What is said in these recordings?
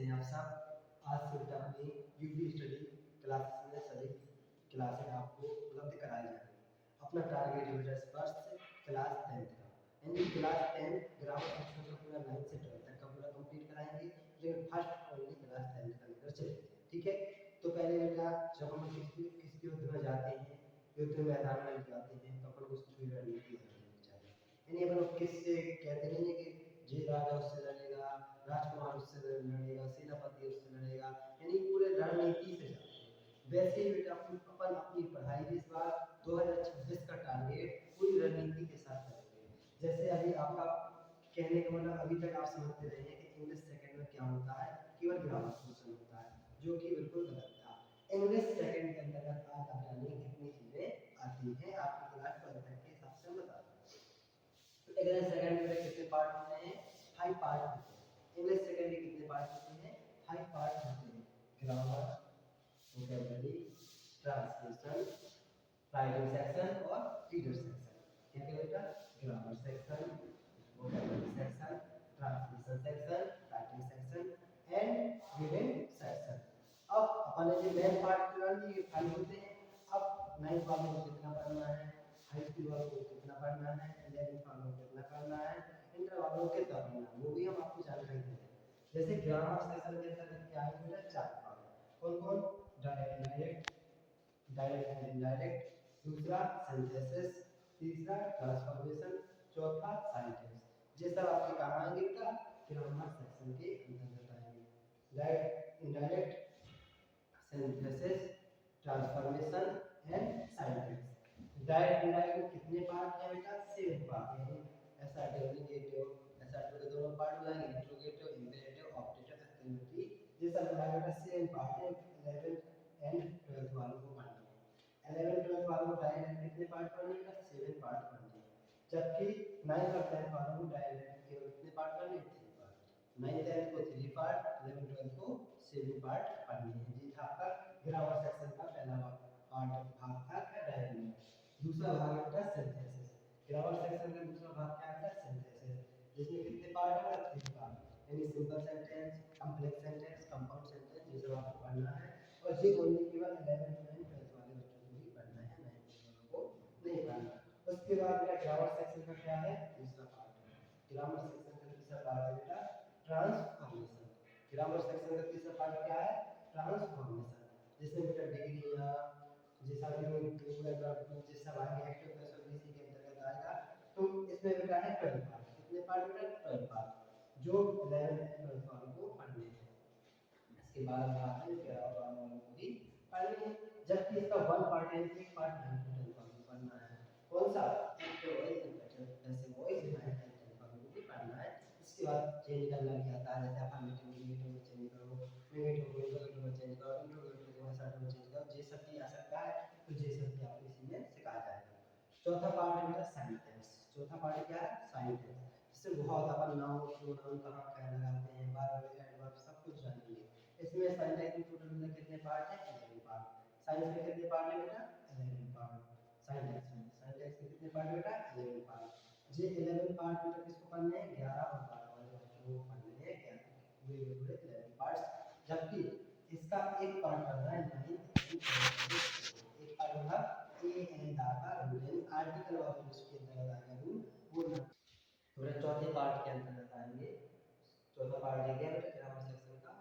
हैं आप सब। आज से बेटा अपनी यूपी स्टडी क्लासेस में सभी क्लासेस आपको उपलब्ध कराई जाएंगी। अपना टारगेट है बेटा फर्स्ट क्लास 10th का, यानी क्लास 10 ग्रामर सेक्शन का पूरा 9 से 12 तक का पूरा कंप्लीट कराएंगे, लेकिन फर्स्ट ओनली क्लास 10th का लेकर चलेंगे। ठीक है, तो पहले बेटा जब हम किसी युद्ध में जाते हैं, युद्ध मैदान में जाते हैं, तो अपन को उसकी रणनीति समझनी चाहिए। यानी अपन किससे कहते नहीं है कि जे राजा उससे लड़ेगा, राजकुमार उससे लड़ेगा, सेनापति उससे लड़ेगा, यानी पूरे रणनीति से जाते हैं। वैसे ही बेटा अपन अपनी पढ़ाई इस बार 2026 का टारगेट पूरी रणनीति के साथ करेंगे। जैसे अभी आपका कहने का मतलब अभी तक आप समझते रहे हैं कि इंग्लिश सेकंड में क्या होता है, केवल ग्रामर पोर्शन होता है, जो कि बिल्कुल गलत था। इंग्लिश सेकंड के अंतर्गत आज आप जानेंगे कितनी चीजें आती हैं, आपकी क्लास 12 तक के हिसाब से बता दूं। तो इंग्लिश सेकंड में कितने पार्ट होते हैं? 5 पार्ट होते हैं। इंग्लिश सेकंड के कितने पार्ट होते हैं? 5 पार्ट होते हैं। Grammar, vocabulary, translation, writing section और रीडर सेक्शन। क्या क्या बेटा? Grammar section, vocabulary section, translation section, writing section and reading section. अब अपन ने मेन पार्ट पूरा लिए 5 होते हैं। अब 9 वालों को कितना पढ़ना है, हाई स्कूल वालों को कितना पढ़ना है, 11 वालों को कितना पढ़ना है, इंटर वालों को कितना पढ़ना है, वो भी हम आपको जानकारी देंगे। जैसे ग्रामर सेक्शन के अंतर्गत क्या है बेटा? 4 पार्ट। कौन कौन? डायरेक्ट, डायरेक्ट एंड इनडायरेक्ट, दूसरा सिंथेसिस, तीसरा ट्रांसफॉर्मेशन, चौथा सिंटैक्स। ये सब आपके काम आएंगे बेटा ग्रामर सेक्शन के अंतर्गत आएंगे। Direct, indirect, synthesis, transformation and syntax. Direct indirect में कितने पार्ट हैं बेटा? 7 पार्ट, यानी असर्टिव, नेगेटिव, असर्टिव के दोनों पार्ट हो जाएंगे, इंट्रोगेटिव, इंपेरेटिव, ऑप्टेटिव, एक्सक्लेमेटरी। ये सब हमारे बेटा 7 पार्ट है। 11th एंड 12th वालों को पढ़ना है। 11th 12th वालों को डायरेक्ट कितने पार्ट पढ़ने हैं? 7 पार्ट पढ़ने हैं। जबकि 9th और 10th वालों को डायरेक्ट केवल कितने पार्ट पढ़ने हैं? 3 पार्ट। 9th 10th को 3 पार्ट, 11th 12th को 7 पार्ट पढ़ने हैं। जी था आपका ग्रामर सेक्शन का पहला पार्ट भाग था डायरेक्ट। दूसरा भाग था सिंथेसिस। ग्रामर सेक्शन का दूसरा भाग क्या था? सिंथेसिस, जिसमें कितने पार्ट है? 3 पार्ट, यानी simple sentence, complex sentence, compound sentence, ये सब आपको पढ़ना है। और ये ओनली केवल 11th एंड 12th वाले बच्चों को ही पढ़ना है, 9th वालों को नहीं पढ़ना। उसके बाद बेटा ग्रामर सेक्शन का क्या है? तीसरा पार्ट है। ग्रामर सेक्शन का तीसरा पार्ट है बेटा ट्रांसफॉर्मेशन। ग्रामर सेक्शन का तीसरा पार्ट क्या है? ट्रांसफॉर्मेशन, जिसमें बेटा डिग्री या जैसा भी जैसा आगे एक्टिव पैसिव इसी के अंतर्गत आएगा। तो इसमें बेटा है 12 पार्ट। कितने पार्ट बेटा? 12 पार्ट, जो 11 एंड 12 वालों को पढ़ने हैं। इसके बाद आता है 11 वालों को भी पढ़ने हैं। जबकि इसका 1 पार्ट है, एक पार्ट 9 to 10 वालों को पढ़ना है। कौन सा? Active voice and passive voice 9 to 10 वालों को भी पढ़ना है। इसके बाद चेंज करना भी आता है, जैसे अफर्मेटिव नेगेटिव में चेंज करो, नेगेटिव इंट्रोगेटिव में चेंज करो, इंट्रोगेटिव को असर्टिव में चेंज करो, ये सब भी आ सकता है। तो ये सब भी आपको इसी में सिखाया जाएगा। चौथा पार्ट है बेटा सेंटेंस। चौथा पार्ट क्या है? सेंटेंस, जिससे बहुत अपन नाउन, प्रोनाउन कहां क्या लगाते हैं, वर्ब, एडवर्ब सब कुछ जानेंगे। इसमें सेंटेंस में टोटल में कितने पार्ट है? 11 पार्ट। साइंस में कितने पार्ट है बेटा? 11 पार्ट। सेंटेंस में कितने पार्ट बेटा? 11 पार्ट। ये 11 पार्ट बेटा किसको पढ़ने हैं? 11 और 12 वाले बच्चों को पढ़ने हैं। 11 पूरे 11 पार्ट्स। जबकि इसका एक पार्ट पढ़ना है 9th एक पार्ट होगा ए एंड दा का रूल, यानी आर्टिकल वाले जो इसके अंतर्गत आएगा रूल वो ना। तो बेटा चौथे पार्ट के अंतर्गत आएंगे। चौथा पार्ट है क्या बेटा? ग्रामर सेक्शन का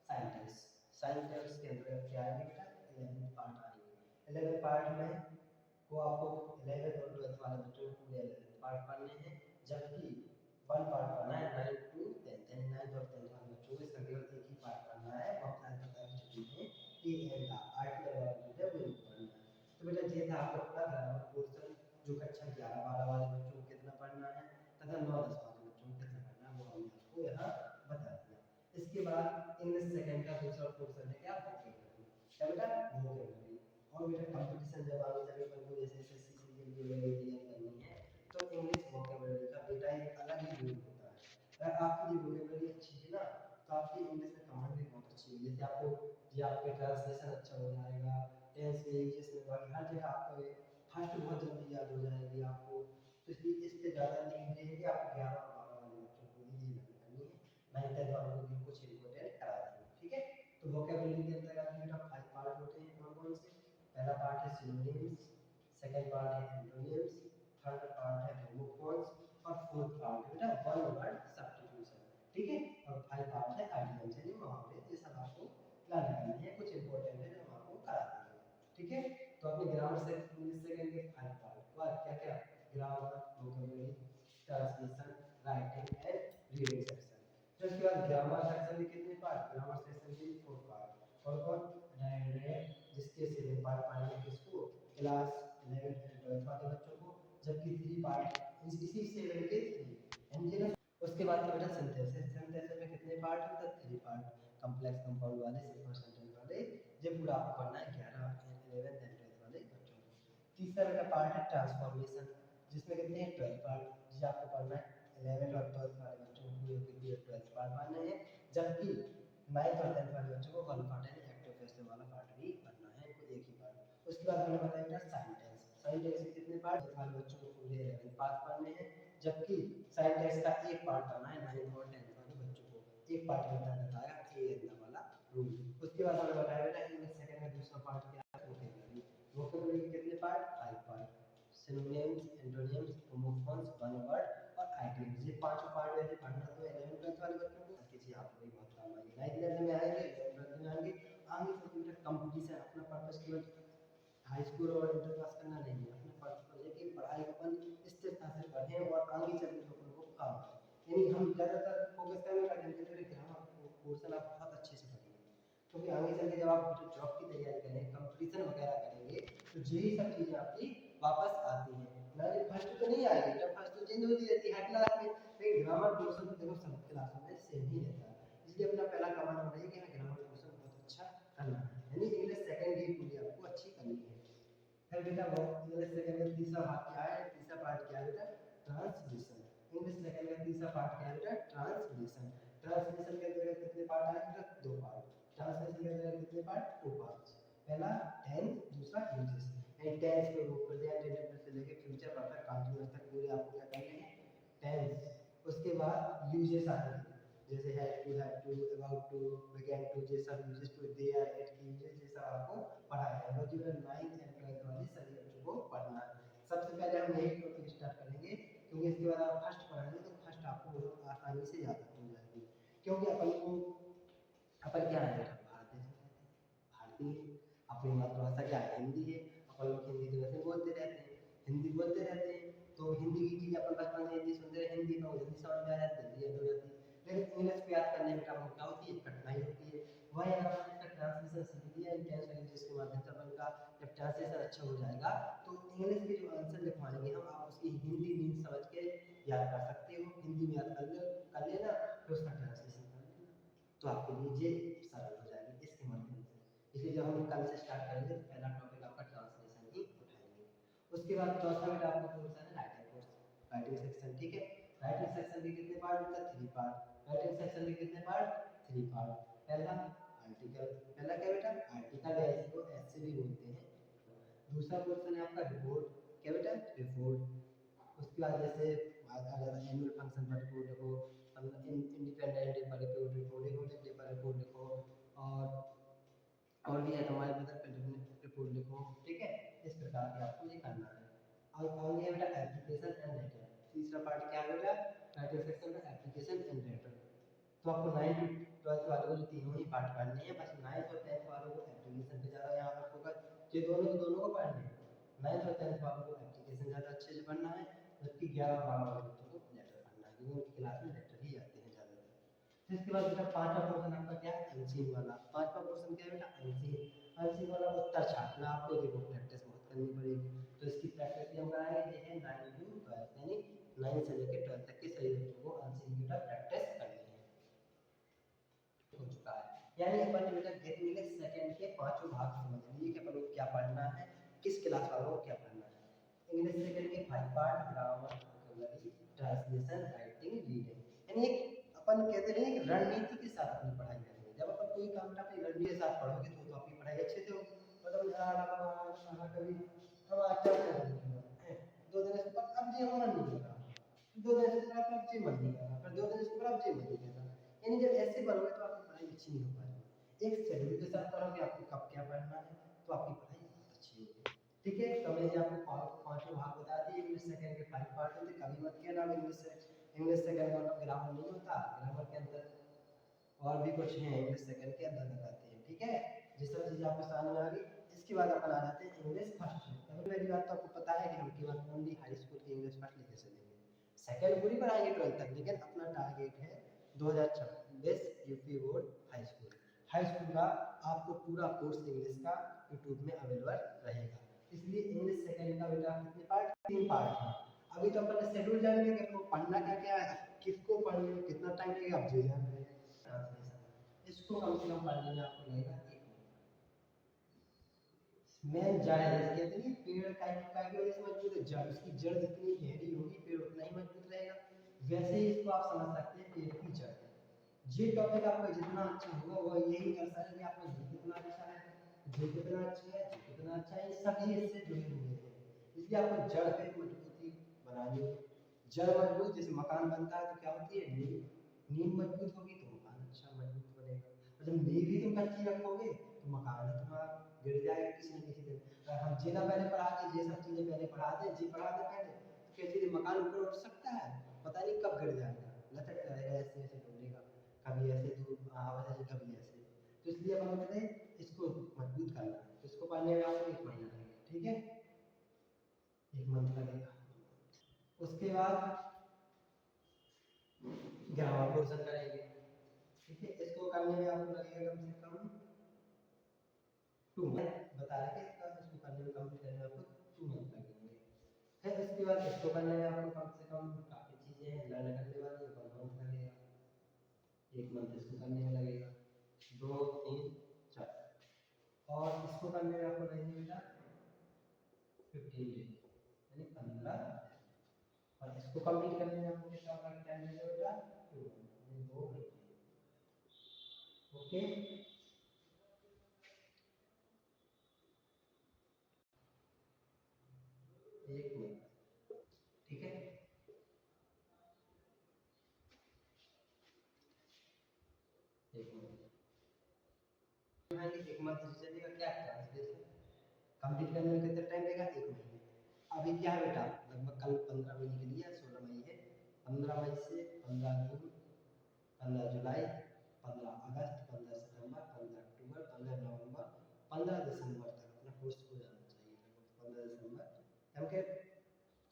सिंटैक्स। सिंटैक्स के अंतर्गत क्या आएंगे बेटा? 11 पार्ट आएंगे। 11 पार्ट में को आपको 11th और 12th वाले बच्चों को पूरे 11 पार्ट पढ़ने हैं। जबकि 1 पार्ट पढ़ना है 9 to 10, यानी 9th और 10th वाले बच्चों को इसका केवल एक ही पार्ट पढ़ना है। बहुत सारे पता है छुट्टी में ए एंड द आर्टिकल वाला जो है वो पढ़ना है। तो बेटा ये था आपका पूरा ग्रामर पोर्शन, जो कक्षा 11 12 वाले बच्चों को कितना पढ़ना है तथा 9 10 वाले बच्चों को कितना पढ़ना है, वो हमने आपको यहाँ बता दिया। इसके बाद इंग्लिश सेकंड का दूसरा पोर्शन है क्या? वोकैबुलरी। क्या बेटा? वोकैबुलरी। और बेटा कंपटीशन जब आगे चले अपन को जैसे एसएससी के लिए तैयारी करनी है, तो इंग्लिश वोकैबुलरी का बेटा एक अलग ही रूल होता है। अगर आपकी वोकैबुलरी अच्छी है ना, तो आपकी इंग्लिश में कमांड भी बहुत अच्छी है। जैसे आपको ये आपके ट्रांसलेशन अच्छा हो जाएगा, टेंस में इंग्लिश में बाकी हर जगह आपको फास्ट बहुत जल्दी याद हो जाएगी आपको। तो इसलिए इससे ज़्यादा नीड ये है कि आप 11 और 12 वाले बच्चों को ही मेहनत करनी है। 9th 10th वालों को भी कुछ इम्पोर्टेंट करा देंगे। तो वोकैबुलरी के अंतर्गत बेटा 5 पार्ट होते हैं, कौन कौन से? पहला पार्ट है सिनोनिम्स, सेकंड पार्ट है एंटोनिम्स, थर्ड पार्ट है होमोफोन्स और फोर्थ पार्ट है बेटा वन वर्ड सब्स्टिट्यूशन, ठीक है। और 5 पार्ट है आइडियम्स, यानी मुहावरे, ये सब आपको प्लान करने हैं, कुछ इंपॉर्टेंट है जो हम आपको करा देंगे, ठीक है। तो अपने ग्रामर से इंग्लिश से करेंगे 5 पार्ट, और क्या क्या? Grammar, vocabulary, translation, writing and reading section. फिर उसके बाद ग्रामर सेक्शन में कितने पार्ट? ग्रामर सेक्शन में 4 पार्ट, कौन कौन? डायरेक्ट, जिसके 7 पार्ट पढ़ेंगे किसको? क्लास 11 एंड 12 वाले बच्चों को, जबकि 3 पार्ट इसी 7 के 3 एंड उसके बाद बेटा सिंथेसिस, सिंथेसिस में कितने पार्ट होते हैं? 3 पार्ट, कॉम्प्लेक्स कंपाउंड वाले, सिंपल सेंटेंस वाले, ये पूरा आपको पढ़ना है 11 11 एंड 12 वाले बच्चों को। तीसरा बेटा पार्ट है ट्रांसफॉर्मेशन, जिसमें कितने हैं? 12 पार्ट, जिसे आपको पढ़ना है 11 और 12 वाले बच्चों को, ये 12 पार्ट पढ़ने हैं, जबकि 9th और 10th वाले बच्चों को 1 पार्ट है एक्टिव फैसिलिटी वाला पार्ट भी पढ़ना है, कोई एक ही पार्ट। उसके बाद मैंने बताया बेटा साइंटेक्स, साइंटेक्स के कितने पार्ट? वाले बच्चों को पूरे 11 पार्ट पढ़ने हैं, जबकि साइंटेक्स का एक पार्ट पढ़ना है 9th और 10th वाले बच्चों को, एक पार्ट में बताया ए एंड वाला रूल। उसके बाद हमने बताया बेटा इंग्लिश सेकंड में दूसरा पार्ट क्या है? वोकैबुलरी, वोकैबुलरी के कितने part? 5 part, synonyms, antonyms, homophones, one word और आइडियम्स, ये पांचों पार्ट वैसे पढ़ना तो 11 12 वाले बच्चों को, किसी आप को भी बहुत काम आएगी, 9th 10th में आएंगे, 11th 12th में आएंगे। आगे चल के कंपटीशन, अपना पर्पस केवल हाई स्कूल और इंटर पास करना नहीं है, अपना पर्पस है कि पढ़ाई अपन स्थिरता से पढ़ें और आगे चल के अपन को काम आए, यानी हम ज़्यादातर फोकस करेंगे ग्रामर पोर्शन आप बहुत अच्छे से पढ़ेंगे, क्योंकि आगे चल के जब आप जॉब की तैयारी करेंगे, कंपटीशन वगैरह करेंगे, तो यही सब चीज़ें आपकी वापस आती हैं। मैंने फर्स्ट तो नहीं आएगी, जब फर्स्ट तो चेंज होती रहती है हर क्लास में, लेकिन ग्रामर पोर्शन तो देखो सब क्लासों में सेम ही रहता है, इसलिए अपना पहला कमांड होना है कि हमें ग्रामर पोर्शन बहुत अच्छा करना है, यानी इंग्लिश सेकंड की पूरी आपको अच्छी करनी है। फिर बेटा वो इंग्लिश सेकंड का तीसरा भाग क्या है? तीसरा पार्ट क्या है बेटा? ट्रांसलेशन। इंग्लिश सेकंड का तीसरा पार्ट क्या है बेटा? ट्रांसलेशन। ट्रांसलेशन के अंदर कितने पार्ट आए बेटा? 2 पार्ट। ट्रांसलेशन के अंदर कितने पार्ट? 2 पार्ट। पहला टेंस, दूसरा यूजेस। एंड टेंस में वो प्रेजेंट इंडेफिनिट से लेके फ्यूचर परफेक्ट कंटीन्यूअस तक पूरे आपको क्या करने हैं? टेंस। उसके बाद यूजेस आएंगे, जैसे have to, about to, begin to, ये सब uses to, they are, it की यूजेस, ये सब आपको पढ़ाया है, वो जो 9th एंड 12th वाली सभी बच्चों को पढ़ना है। सबसे पहले हम यही टॉपिक स्टार्ट करेंगे, क्योंकि इसके बाद आप फर्स्ट पढ़ेंगे तो फर्स्ट आपको बहुत आसानी से याद हो जाएगी, क्योंकि अपन को अपन क्या है बेटा? भारत देश में रहते हैं, भारतीय, अपनी मातृभाषा क्या है? हिंदी है, अपन लोग हिंदी तो वैसे बोलते रहते हैं, हिंदी बोलते रहते हैं, तो हिंदी की चीज़ अपन बचपन से हिंदी सुनते रहे, हिंदी में जल्दी समझ में आ जाती है, जल्दी याद हो जाती है, लेकिन इंग्लिश को याद करने में क्या होती है? कठिनाई होती है। वही अगर आपने इसका ट्रांसलेशन सीख लिया इंटेंस यूजेस के माध्यम से, अपन का जब ट्रांसलेशन अच्छा हो जाएगा तो इंग्लिश के जो आंसर लिखवाएंगे हम, आप उसकी हिंदी मीनिंग समझ के याद कर सकते हो, हिंदी में याद कर लेना, फिर उसका ट्रांसलेशन कर लेना, तो आपके लिए ये सरल हो जाएगी इसके माध्यम से। इसलिए जब हम कल से स्टार्ट करेंगे तो पहला टॉपिक आपका ट्रांसलेशन ही उठाएंगे। उसके बाद चौथा बेटा आपका कोर्स है राइटिंग कोर्स, राइटिंग सेक्शन, ठीक है। राइटिंग सेक्शन के कितने पार्ट होता है? 3 पार्ट। राइटिंग सेक्शन के कितने पार्ट? 3 पार्ट। पहला आर्टिकल, पहला क्या बेटा? आर्टिकल, या इसको ऐसे भी बोलते हैं। दूसरा क्वेश्चन है आपका रिपोर्ट, क्या बेटा? रिपोर्ट। उसके बाद जैसे एनुअल फंक्शन पर रिपोर्ट लिखो, इंडिपेंडेंट डे पर रिपोर्ट लिखो, रिपब्लिक डे पर रिपोर्ट लिखो, और भी है तुम्हारे मदर पे रिपोर्ट लिखो, ठीक है। इस प्रकार के आपको ये करना है। और आगे बेटा एप्लीकेशन एंड लेटर, तीसरा पार्ट क्या है बेटा? राइटिंग सेक्शन का एप्लीकेशन एंड लेटर। तो आपको 9th to 12th वालों को जो तीनों ही पार्ट पढ़ने हैं, बस 9th और 10th वालों को एप्लीकेशन पे ज़्यादा यहाँ पर फोकस, ये दोनों के दोनों को पढ़ने हैं। 9th और 10th वालों को एप्लीकेशन ज़्यादा अच्छे से पढ़ना है, जबकि 11 और 12 वाले बच्चों को लेटर पढ़ना है, क्योंकि उनकी क्लास में लेटर ही आते हैं ज़्यादातर। फिर इसके बाद बेटा पांचवा पोर्शन आपका क्या है? अनसीन वाला। पांचवा पोर्शन क्या है बेटा? अनसीन। अनसीन वाला उत्तर छाप में आपको देखो प्रैक्टिस बहुत करनी पड़ेगी, तो इसकी प्रैक्टिस भी हम कराएंगे, ये है 9 to 12, यानी 9 से लेकर 12 तक के सभी बच्चों को अनसीन की प्रैक्टिस करनी है। हो चुका है, यानी अपन ने बेटा गेट इंग्लिश सेकंड के पांचों भाग समझ लिए कि अपन को क्या पढ़ना है, किस क्लास वालों को क्या पढ़ना है। इंग्लिश सेकंड के 5 part, grammar, vocabulary, translation, writing, reading, यानी एक अपन कहते हैं कि रणनीति के साथ अपनी पढ़ाई करेंगे। जब अपन कोई काम अपनी रणनीति के साथ पढ़ोगे तो आपकी पढ़ाई अच्छे से होगी। मतलब कभी हम अच्छा कर 2 दिन से अब जी हमारा नहीं लगा, 2 दिन से अब जी मन नहीं कर रहा, फिर 2 दिन से अब जी मन नहीं कर रहा, यानी जब ऐसे पढ़ोगे तो आपकी पढ़ाई अच्छी नहीं हो पाएगी। एक शेड्यूल के साथ पढ़ोगे आपको कब क्या पढ़ना है, तो आपकी पढ़ाई बहुत अच्छी होगी। ठीक है, तो मैंने आपको पांचों भाग बता दिए। इंग्लिश सेकंड के 5 पार्ट होते, कभी मत कहना इंग्लिश सेकंड का मतलब ग्रामर नहीं होता, ग्रामर के अंदर और भी कुछ है, इंग्लिश सेकंड के अंदर बताते हैं। ठीक है, ये सब चीजें आपको समझ में आ गई। इसके बाद अपन आ जाते हैं इंग्लिश फर्स्ट में। अभी मेरी बात तो आपको पता है कि हम केवल ओनली हाई स्कूल की इंग्लिश फर्स्ट लेके चलेंगे, सेकंड पूरी पढ़ाएंगे 12th तक, लेकिन अपना टारगेट है 2026 UP board high school. High school का आपको पूरा कोर्स इंग्लिश का यूट्यूब में अवेलेबल रहेगा। इसलिए इंग्लिश सेकंड का बेटा कितने पार्ट, 3 पार्ट है। अभी तो अपन शेड्यूल जान लेंगे कि पढ़ना क्या क्या है, किसको पढ़ने में कितना टाइम लगेगा, आप जो जान रहे हैं। ट्रांसलेशन इसको कम से कम पढ़ने में आपको लगेगा 1 महीना। मेन जड़ है, जैसे कहते हैं पेड़ का की वजह से मजबूत है, जड़ उसकी जड़ जितनी गहरी होगी पेड़ उतना ही मजबूत रहेगा। वैसे ही इसको आप समझ सकते हैं पेड़ की जड़। ये टॉपिक आपका जितना अच्छा होगा वो यही दर्शाएगा कि आपका ये कितना अच्छा है, ये कितना अच्छा है, ये कितना अच्छा है, ये सभी इससे जुड़े हुए हैं। इसलिए आपको जड़ पे मजबूती बनानी है। जड़ मजबूत, जैसे मकान बनता है तो क्या होती है नींव, नींव मजबूत होगी तो मकान अच्छा मजबूत बनेगा। और जब नींव ही तुम कच्ची रखोगे तो मकान ही तुम्हारा गिर जाएगा किसी न किसी दिन। अगर हम जी ना पहले पढ़ा के ये सब चीजें पहले पढ़ा दें, जी पढ़ा दें पहले, तो कैसे मकान ऊपर उठ सकता है, पता नहीं कब गिर जाएगा, लचक रहेगा ऐसे ऐसे डोलेगा, कभी ऐसे धूप हवा से, कभी ऐसे। तो इसलिए अपन कहते हैं इसको मजबूत करना है, तो इसको पढ़ने में आपको 1 महीना लगेगा। ठीक है, 1 मंथ लगेगा। उसके बाद ग्रामर पोर्शन करेंगे। ठीक है, इसको करने में आपको लगेगा कम से कम 2 मंथ, बता रहे थे इसका, इसको करने में कंप्लीट करने में आपको 2 मंथ लगेंगे। फिर उसके बाद इसको करने में आपको कम से कम काफी चीजें हैं लर्न करने वाली, 1 मंथ लगेगा। 1 मंथ इसको करने में लगेगा, 2 3 4, और इसको करने में आपको लगेगा बेटा 15 डेज यानी 15, और इसको कंप्लीट करने में आपको कितना टाइम लगेगा बेटा 2 यानी 2 महीने। ओके, एक मिनट। ठीक है, एक मिनट। एक मंथ से चलेगा क्या ट्रांसलेशन कंप्लीट करने में कितना टाइम लगेगा, 1 महीने। अभी क्या है बेटा, लगभग कल 15 मई निकली है, 16 मई है। 15 मई से 15 जून, 15 जुलाई, 15 अगस्त, 15 सितंबर, 15 अक्टूबर, 15 नवंबर, 15 दिसंबर तक अपना कोर्स हो जाना चाहिए। लगभग 15 दिसंबर, क्योंकि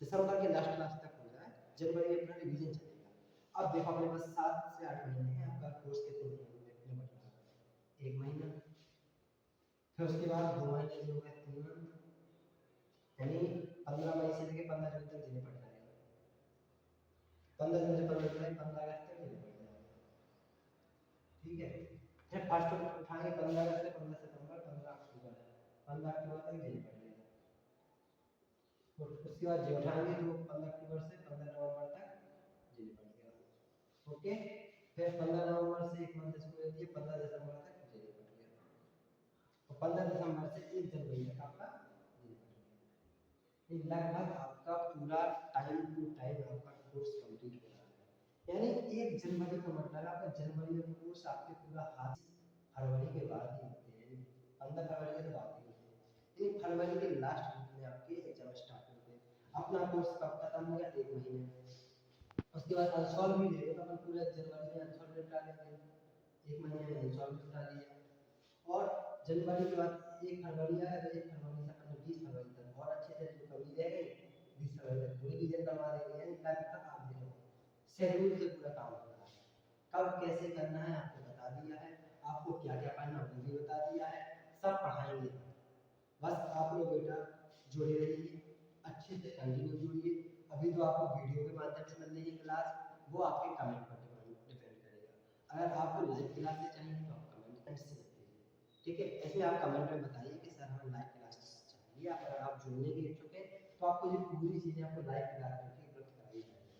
दिसंबर के लास्ट तक हो जाए, जनवरी अपना रिवीजन चलेगा। अब देखो अपने पास 7 से 8 महीने हैं, आपका कोर्स कितने महीने में निपट रहा है, 1 महीना। फिर उसके बाद 2 महीने जो है 3 मंथ, यानी 15 मई से लेकर 15 जून तक निपट जाएगा। 15 जून से 15 जुलाई, 15 अगस्त तक निपट जाएगा। ठीक है, फिर फर्स्ट उठाएंगे 15 अगस्त से 15 सितंबर, 15 अक्टूबर, 15 अक्टूबर तक निपट जाएगा। उसके बाद जो उठाएंगे तो 15 अक्टूबर से 15 नवंबर तक निपट गया। ओके, फिर 15 नवंबर से 1 मंथ इसको दे दिए, 15 दिसंबर तक निपट गया। और 15 दिसंबर से 1 जनवरी तक आपका निपट गया। लगभग आपका पूरा टाइम टू टाइम आपका कोर्स कंप्लीट हो रहा है। यानी 1 जनवरी का मतलब आपका जनवरी में कोर्स आपके पूरा हाथ, फरवरी के बाद ही होते हैं, 15 फरवरी के बाद ही होते हैं। ये फरवरी के लास्ट वीक में आपके एग्जाम स्टार्ट होते हैं। अपना कोर्स कब खत्म हो गया, 1 महीने में। उसके बाद अनसॉल्व भी दे तो अपन पूरा जनवरी में अनसॉल्व निपटा लेंगे, 1 महीने में अनसॉल्व निपटा लिया। और जनवरी के बाद 1 फरवरी आया तो 1 फरवरी से अपन 20 फरवरी तक और अच्छे से जो कमी रह गई 20 फरवरी तक पूरी रिवीजन करवा देंगे। यानी लगभग आप देखो शेड्यूल से पूरा काम हो रहा है। कब कैसे करना है आपको बता दिया है, आपको क्या क्या पढ़ना वो भी बता दिया है, सब पढ़ाएंगे। बस आप लोग बेटा जुड़े रहिए, अच्छे से कंटिन्यू जुड़िए। अभी तो आपको वीडियो के माध्यम से मिल रही है क्लास, वो आपके कमेंट पर डिपेंड करेगा। अगर आपको लाइव क्लासेस चाहिए तो आप कमेंट से बताइए। ठीक है, इसमें आप कमेंट में बताइए कि सर हमें लाइव क्लासेस चाहिए। अगर आप जुड़ने के इच्छुक हैं तो आपको ये पूरी चीज़ें आपको लाइव क्लास में उपलब्ध कराई जाएगी।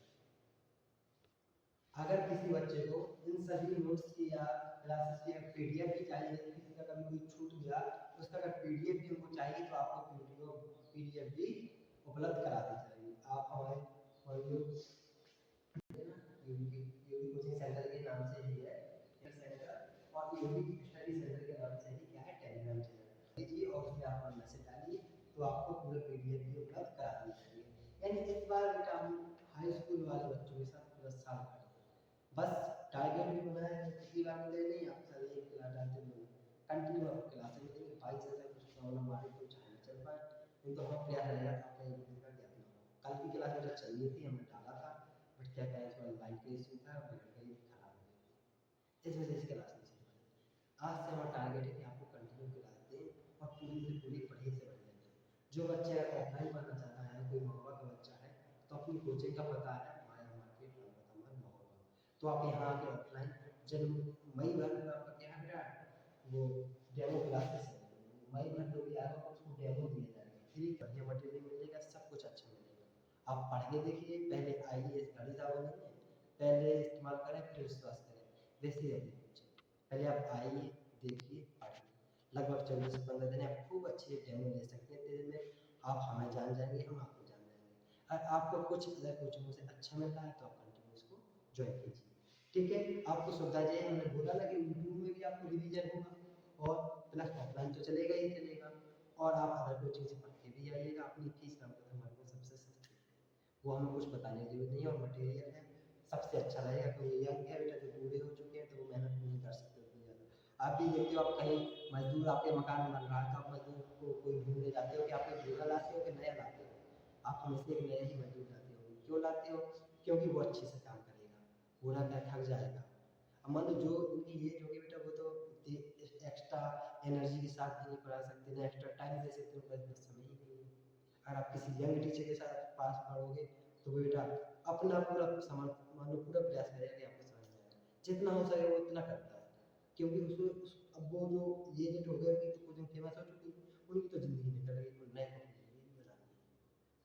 अगर किसी बच्चे को इन सभी नोट्स की या क्लासेस की पीडीएफ भी चाहिए, किसी का कभी कोई छूट गया उसका अगर पीडीएफ भी उनको चाहिए तो आपको पीडीएफ भी उपलब्ध करा दी जाएगी। आप हमारे यूपी कोचिंग सेंटर के नाम से ही है सेंटर, और यूवी स्टडी सेंटर के नाम से ही क्या है टेलीग्राम चैनल कीजिए और उसमें आप मैसेज डालिए तो आपको पूरा पीडीएफ भी उपलब्ध करा दी जाएगी। यानी इस बार बेटा हम हाई स्कूल वाले बच्चों के साथ पूरा साल करेंगे। बस टारगेट भी बनाया है, पिछली बार मिले नहीं, आप सर एक क्लास डालते हैं कंटिन्यू आपको क्लासें मिलेंगी। बाईस ऐसा कुछ प्रॉब्लम आ रही तो चाहे चल पाए, नहीं तो हम प्रयास रहेगा तो आपका एक दिन का गैप ना हो। कल की क्लास मेरा चाहिए थी, हमने डाला था, बट क्या करें थोड़ा लाइट का इशू था, बिगड़ गई, खराब हो गई, इस वजह से क्लास नहीं चल पाई। आज से हमारा टारगेट है कि आपको कंटिन्यू क्लास दें और पूरी से पूरी बढ़िया से बढ़िया दें। जो बच्चे अगर ऑफलाइन पढ़ना चाहता है, कोई महुआ का बच्चा है तो अपनी कोचिंग का पता है माया मार्केट लंबा महुआ, तो आप यहाँ आके ऑफलाइन जब मई भर में आपका क्या है बेटा वो डेमो क्लासेस है, मई भर जो भी आएगा उसको डेमो दिया जाएगा, फ्री बढ़िया मटेरियल मिलेगा, सब कुछ अच्छा मिलेगा। आप पढ़ के देखिए, पहले आइए गाड़ी साहब बनेंगे, पहले इस्तेमाल करें फिर विश्वास करें, वैसे ही अपनी कोचिंग पहले आप आइए देखिए पढ़िए, लगभग 14 से 15 दिन आप खूब अच्छे डेमो ले सकते हैं। तेरे में आप हमें जान जाएंगे, हम आपको जान जाएंगे। और आपको कुछ अदर कोचिंगों से अच्छा मिल रहा है तो आप कंटिन्यू इसको ज्वाइन कीजिए, ठीक है। आपको सुविधा चाहिए, हमने बोला ना कि यूट्यूब में भी आपको रिवीजन होगा और प्लस ऑफलाइन तो चलेगा ही चलेगा, और आप अदर कोचिंग से पढ़ के भी आइएगा। अपनी फीस कम कर हमारे को सबसे सस्ती, वो हमें कुछ बताने की जरूरत नहीं है, और मटेरियल है सबसे अच्छा रहेगा, क्योंकि यंग है बेटा, जो बूढ़े हो चुके हैं तो वो मेहनत नहीं कर सकते उतनी ज़्यादा। आप भी देखते हो, आप कहीं मजदूर आपके मकान बन रहा है तो आप मजदूर को कोई ढूंढने जाते हो कि आप एक बूढ़ा लाते हो कि नया लाते हो, आप हमेशा एक नया ही मजदूर लाते हो। क्यों लाते हो? क्योंकि वो अच्छे से काम करेगा, बूढ़ा क्या थक जाएगा। अब मान लो जो उनकी एज होगी बेटा, वो तो एक्स्ट्रा एनर्जी के साथ भी नहीं पढ़ा सकते, ना एक्स्ट्रा टाइम दे सकते, उनके पास समय ही नहीं है। अगर आप किसी यंग टीचर के साथ पास पढ़ोगे तो वो बेटा अपना पूरा मान लो पूरा प्रयास करेगा कि आपको समझ में आए, जितना हो सके वो उतना करता है, क्योंकि उसको अब वो जो ये जो हो गया उनकी तो कुछ फेमस हो चुकी है, उनकी तो ज़िंदगी निकल गई, तो नए कॉम्पिटिटिव बनानी है।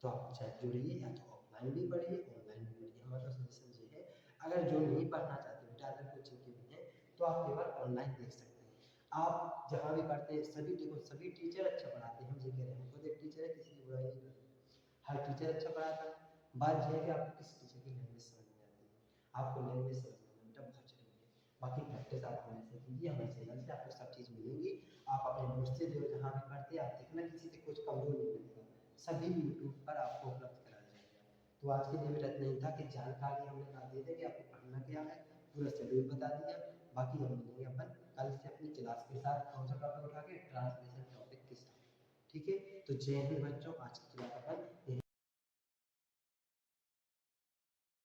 तो आप चाहे जुड़िए, या तो ऑफलाइन भी पढ़िए ऑनलाइन भी पढ़िए, हमारा सजेशन ये है। अगर जो नहीं पढ़ना चाहते बेटा, अदर कोचिंग के भी हैं, तो आप केवल ऑनलाइन देख सकते हैं। आप जहाँ भी पढ़ते हैं सभी देखो, सभी टीचर अच्छा पढ़ाते हैं, हम ये कह रहे हैं, खुद एक टीचर है, किसी की बुराई नहीं कर रहे, हर टीचर अच्छा पढ़ाता है। बात यह है कि आपको किस टीचर की लैंग्वेज समझ में आती है, आपको लैंग्वेज समझने में बेटा बहुत जरूरी है। बाकी प्रैक्टिस आप हमें से कीजिए, हमारे चैनल से आपको सब चीज़ मिलेंगी। आप अपने दोस्त से जो जहाँ भी पढ़ते हैं आप देखना, किसी से कुछ कमजोर नहीं मिलेगा, सभी यूट्यूब पर आपको उपलब्ध कराया जाएगा। तो आज के लिए मेरा इतना ही था कि जानकारी हमने कहा दे दें कि आपको पढ़ना क्या है, पूरा शेड्यूल बता दिया। बाकी हम मिलेंगे अपन कल से अपनी क्लास के साथ, कौन सा टॉपिक उठा के, ट्रांसलेशन टॉपिक के साथ, ठीक है। तो जय हिंद बच्चों, आज की क्लास अपन